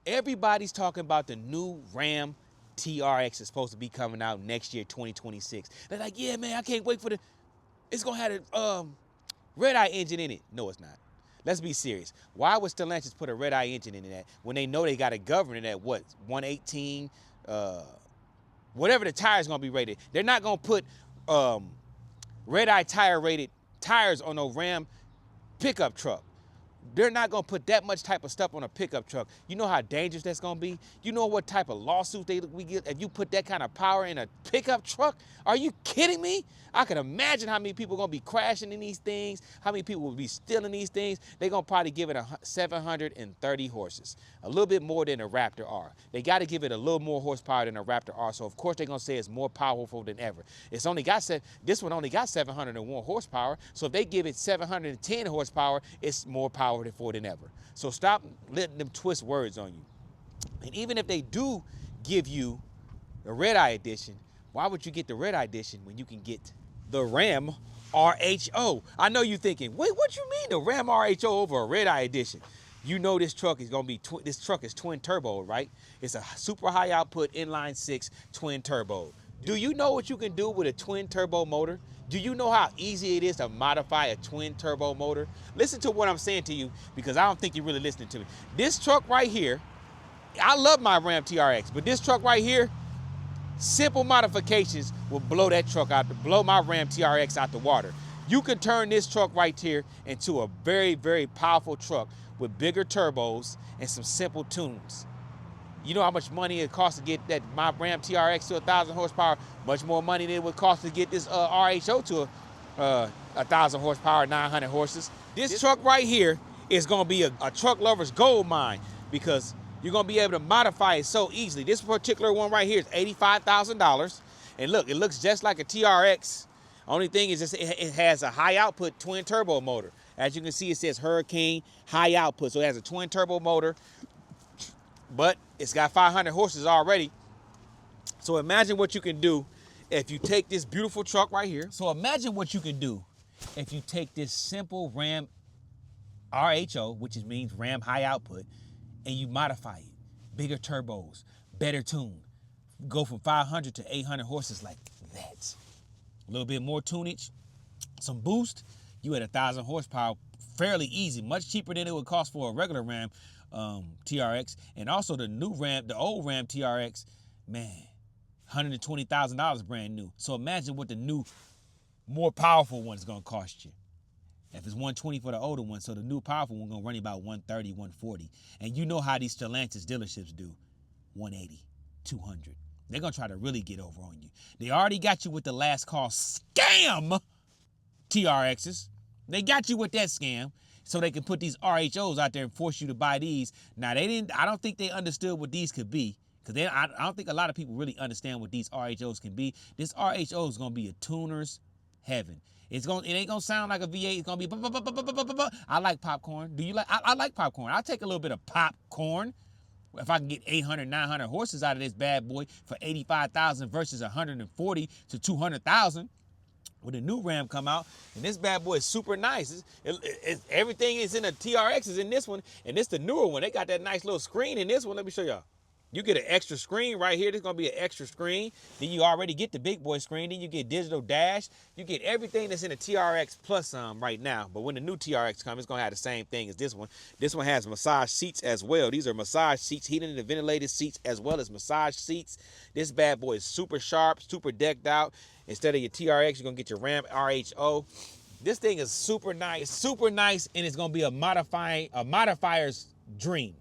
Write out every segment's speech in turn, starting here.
Everybody's talking about the new Ram TRX is supposed to be coming out next year, 2026. They're like, yeah, man, I can't wait for the. It's gonna have a red eye engine in it. No, it's not. Let's be serious. Why would Stellantis put a red eye engine in that when they know they got to govern it at what 118, whatever the tire is gonna be rated? They're not gonna put red eye tire rated tires on no Ram pickup truck. They're not gonna put that much type of stuff on a pickup truck. You know how dangerous that's gonna be? You know what type of lawsuit we get if you put that kind of power in a pickup truck? Are you kidding me? I can imagine how many people are gonna be crashing in these things, how many people will be stealing these things. They're gonna probably give it 730 horses, a little bit more than a Raptor R. They gotta give it a little more horsepower than a Raptor R, so of course they're gonna say it's more powerful than ever. This one only got 701 horsepower, so if they give it 710 horsepower, it's more powerful than ever. So stop letting them twist words on you. And even if they do give you the red eye edition, why would you get the red eye edition when you can get the Ram RHO? I know you're thinking, wait, what you mean the Ram RHO over a red eye edition? You know this truck is gonna be this truck is twin turbo, right? It's a super high output inline 6 twin turbo. Do you know what you can do with a twin turbo motor? Do you know how easy it is to modify a twin turbo motor? Listen to what I'm saying to you, because I don't think you're really listening to me. This truck right here, I love my Ram TRX, but this truck right here, simple modifications will blow that truck out, blow my Ram TRX out the water. You can turn this truck right here into a very, very powerful truck with bigger turbos and some simple tunes. You know how much money it costs to get that my Ram TRX to 1,000 horsepower? Much more money than it would cost to get this RHO to 1,000 horsepower, 900 horses. This truck right here is gonna be a truck lover's gold mine, because you're gonna be able to modify it so easily. This particular one right here is $85,000. And look, it looks just like a TRX. Only thing is it has a high output twin turbo motor. As you can see, it says Hurricane high output. So it has a twin turbo motor, but it's got 500 horses already. So imagine what you can do if you take this beautiful truck right here. So imagine what you can do if you take this simple Ram RHO, which means Ram high output, and you modify it. Bigger turbos, better tune. Go from 500 to 800 horses like that. A little bit more tunage, some boost, you at 1,000 horsepower, fairly easy, much cheaper than it would cost for a regular Ram TRX. And also the new Ram, the old Ram TRX, man, $120,000 brand new. So imagine what the new, more powerful one is gonna cost you. If it's 120 for the older one, so the new powerful one gonna run you about 130, 140. And you know how these Stellantis dealerships do, 180, 200. They're gonna try to really get over on you. They already got you with the last call scam TRXs. They got you with that scam, so they can put these RHOs out there and force you to buy these. Now I don't think they understood what these could be, because I don't think a lot of people really understand what these RHOs can be. This RHO is gonna be a tuner's heaven. It ain't gonna sound like a V8. It's gonna be. I like popcorn. Do you like? I like popcorn. I'll take a little bit of popcorn. If I can get 800, 900 horses out of this bad boy for 85,000 versus 140 to 200,000. When the new Ram come out, and this bad boy is super nice. Everything is in a TRX is in this one, and this the newer one. They got that nice little screen in this one. Let me show y'all. You get an extra screen right here. There's gonna be an extra screen. Then you already get the big boy screen. Then you get digital dash. You get everything that's in a TRX plus right now. But when the new TRX comes, it's gonna have the same thing as this one. This one has massage seats as well. These are massage seats, heated and ventilated seats, as well as massage seats. This bad boy is super sharp, super decked out. Instead of your TRX, you're gonna get your Ram RHO. This thing is super nice, and it's gonna be a modifier's dream.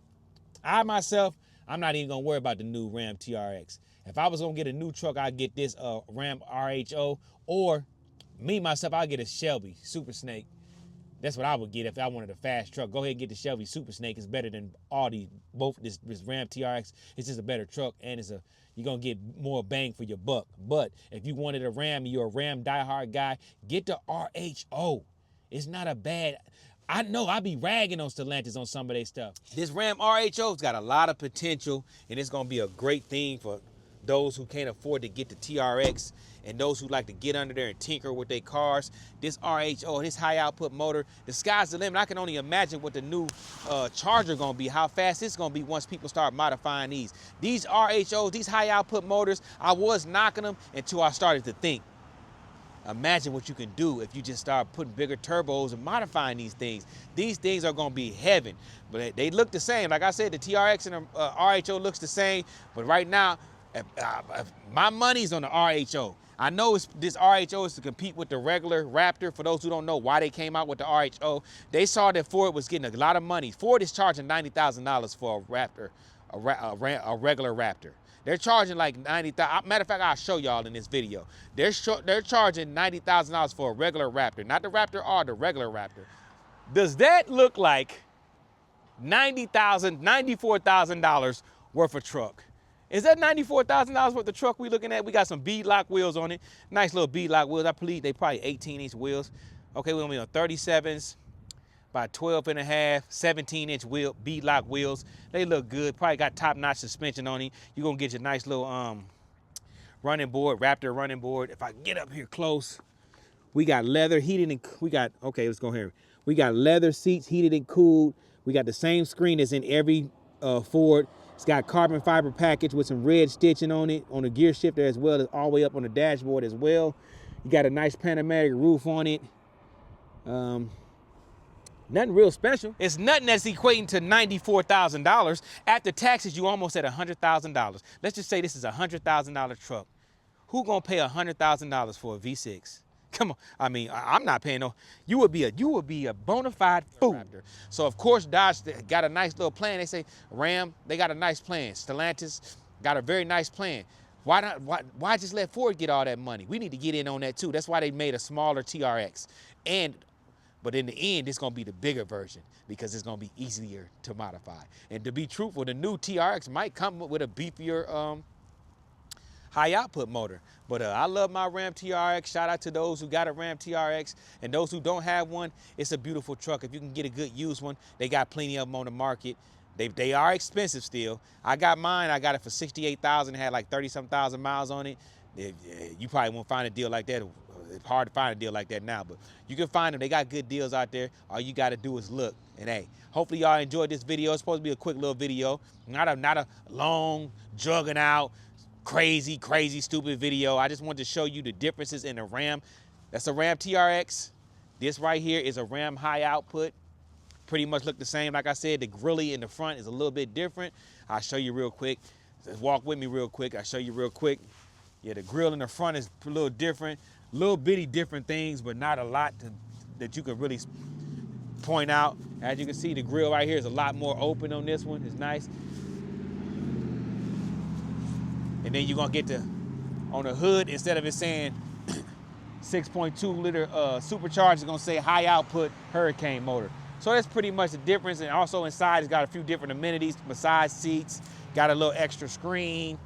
I myself, I'm not even gonna worry about the new Ram TRX. If I was gonna get a new truck, I'd get this Ram RHO, or me myself, I'll get a Shelby Super Snake. That's what I would get if I wanted a fast truck. Go ahead and get the Shelby Super Snake. It's better than all these, this Ram TRX. It's just a better truck, and you're gonna get more bang for your buck. But if you wanted a Ram, you're a Ram diehard guy, get the RHO. It's not a bad. I know I be ragging on Stellantis on some of their stuff. This Ram RHO's got a lot of potential, and it's gonna be a great thing for those who can't afford to get the TRX and those who like to get under there and tinker with their cars, this RHO, this high output motor, the sky's the limit. I can only imagine what the new Charger gonna be, how fast it's gonna be once people start modifying these. These RHOs, these high output motors, I was knocking them until I started to think, imagine what you can do if you just start putting bigger turbos and modifying these things. These things are gonna be heaven, but they look the same. Like I said, the TRX and the RHO looks the same, but right now, my money's on the RHO. I know this RHO is to compete with the regular Raptor. For those who don't know why they came out with the RHO, they saw that Ford was getting a lot of money. Ford is charging $90,000 for a Raptor, a regular Raptor. They're charging like $90,000. Matter of fact, I'll show y'all in this video. They're charging $90,000 for a regular Raptor, not the Raptor R, the regular Raptor. Does that look like $90,000, $94,000 worth of truck? Is that $94,000 worth of truck we looking at? We got some beadlock wheels on it. Nice little beadlock wheels. I believe they probably 18-inch wheels. Okay, we're gonna be on 37s by 12 and a half, 17-inch wheel, beadlock wheels. They look good. Probably got top-notch suspension on it. You're gonna get your nice little running board, Raptor running board. If I can get up here close, we got leather, heated and okay, let's go here. We got leather seats, heated and cooled. We got the same screen as in every Ford. It's got carbon fiber package with some red stitching on it, on the gear shifter as well as all the way up on the dashboard as well. You got a nice panoramic roof on it. Nothing real special. It's nothing that's equating to $94,000. After taxes, you almost at $100,000. Let's just say this is a $100,000 truck. Who gonna pay $100,000 for a V6? Come on, I mean, I'm not paying no. You would be a bona fide fool. So of course, Dodge got a nice little plan. They say Ram, they got a nice plan. Stellantis got a very nice plan. Why just let Ford get all that money? We need to get in on that too. That's why they made a smaller TRX. But in the end, it's gonna be the bigger version because it's gonna be easier to modify. And to be truthful, the new TRX might come with a beefier high output motor. But I love my Ram TRX. Shout out to those who got a Ram TRX, and those who don't have one, it's a beautiful truck. If you can get a good used one, they got plenty of them on the market. They are expensive still. I got mine, I got it for $68,000, had like 30-some thousand miles on it. You probably won't find a deal like that. It's hard to find a deal like that now, but you can find them. They got good deals out there. All you got to do is look. And hey, hopefully y'all enjoyed this video. It's supposed to be a quick little video, not a long, jugging out, crazy, stupid video. I just wanted to show you the differences in the Ram. That's a Ram TRX. This right here is a Ram high output. Pretty much look the same. Like I said, the grilly in the front is a little bit different. I'll show you real quick. Just walk with me real quick. I'll show you real quick. Yeah, the grill in the front is a little different. Little bitty different things, but not a lot that you can really point out. As you can see, the grill right here is a lot more open on this one. It's nice. And then you're gonna get on the hood, instead of it saying 6.2 liter supercharged, it's gonna say high output Hurricane motor. So that's pretty much the difference. And also inside, it's got a few different amenities, massage seats, got a little extra screen.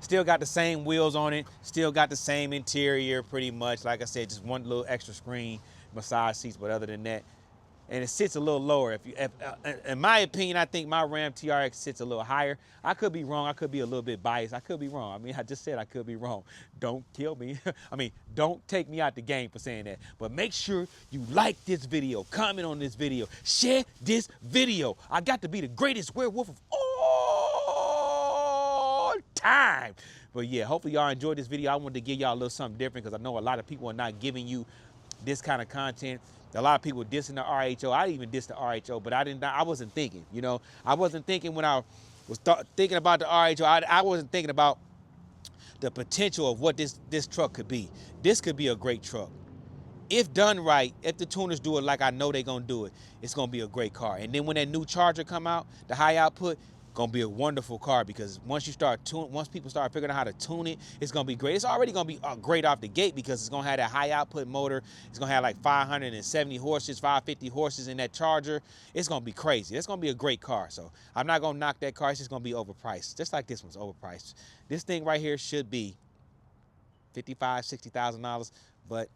Still got the same wheels on it, still got the same interior pretty much. Like I said, just one little extra screen, massage seats, but other than that, and it sits a little lower. In my opinion, I think my Ram TRX sits a little higher. I could be wrong, I could be a little bit biased, I could be wrong. I mean, I just said I could be wrong. Don't kill me. I mean, don't take me out the game for saying that. But make sure you like this video, comment on this video, share this video. I got to be the greatest werewolf of all time. But yeah, hopefully y'all enjoyed this video. I wanted to give y'all a little something different because I know a lot of people are not giving you this kind of content. A lot of people dissing the RHO. I even dissed the RHO, but I wasn't thinking, you know. I wasn't thinking when I was thinking about the RHO. I wasn't thinking about the potential of what this truck could be. This could be a great truck. If done right, if the tuners do it like I know they're gonna do it, it's gonna be a great car. And then when that new Charger come out, the high output, gonna be a wonderful car because once people start figuring out how to tune it, it's gonna be great. It's already gonna be great off the gate because it's gonna have that high output motor. It's gonna have like 570 horses, 550 horses in that Charger. It's gonna be crazy. It's gonna be a great car. So I'm not gonna knock that car. It's just gonna be overpriced, just like this one's overpriced. This thing right here should be $55,000, $60,000, but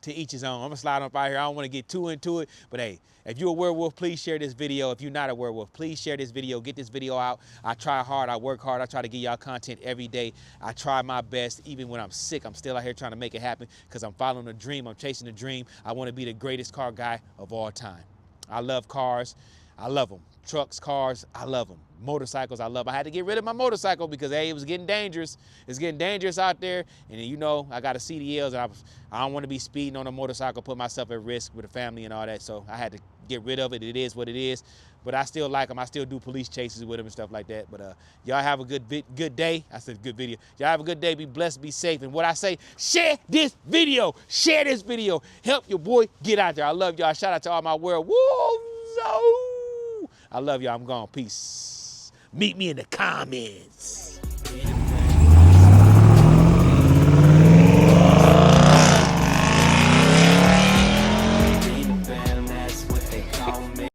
to each his own. I'm gonna slide up out here. I don't want to get too into it, but hey, if you're a werewolf, please share this video. If you're not a werewolf, please share this video. Get this video out. I try hard. I work hard. I try to give y'all content every day. I try my best. Even when I'm sick, I'm still out here trying to make it happen because I'm following a dream. I'm chasing a dream. I want to be the greatest car guy of all time. I love cars. I love them. Trucks, cars, I love them. Motorcycles, I love them. I had to get rid of my motorcycle because, hey, it was getting dangerous. It's getting dangerous out there. And you know, I got a CDLs, and I don't want to be speeding on a motorcycle, put myself at risk with a family and all that. So I had to get rid of it. It is what it is. But I still like them. I still do police chases with them and stuff like that. But y'all have a good day. I said good video. Y'all have a good day. Be blessed, be safe. And what I say, share this video. Share this video. Help your boy get out there. I love y'all. Shout out to all my world. Woo! I love y'all. I'm gone. Peace. Meet me in the comments.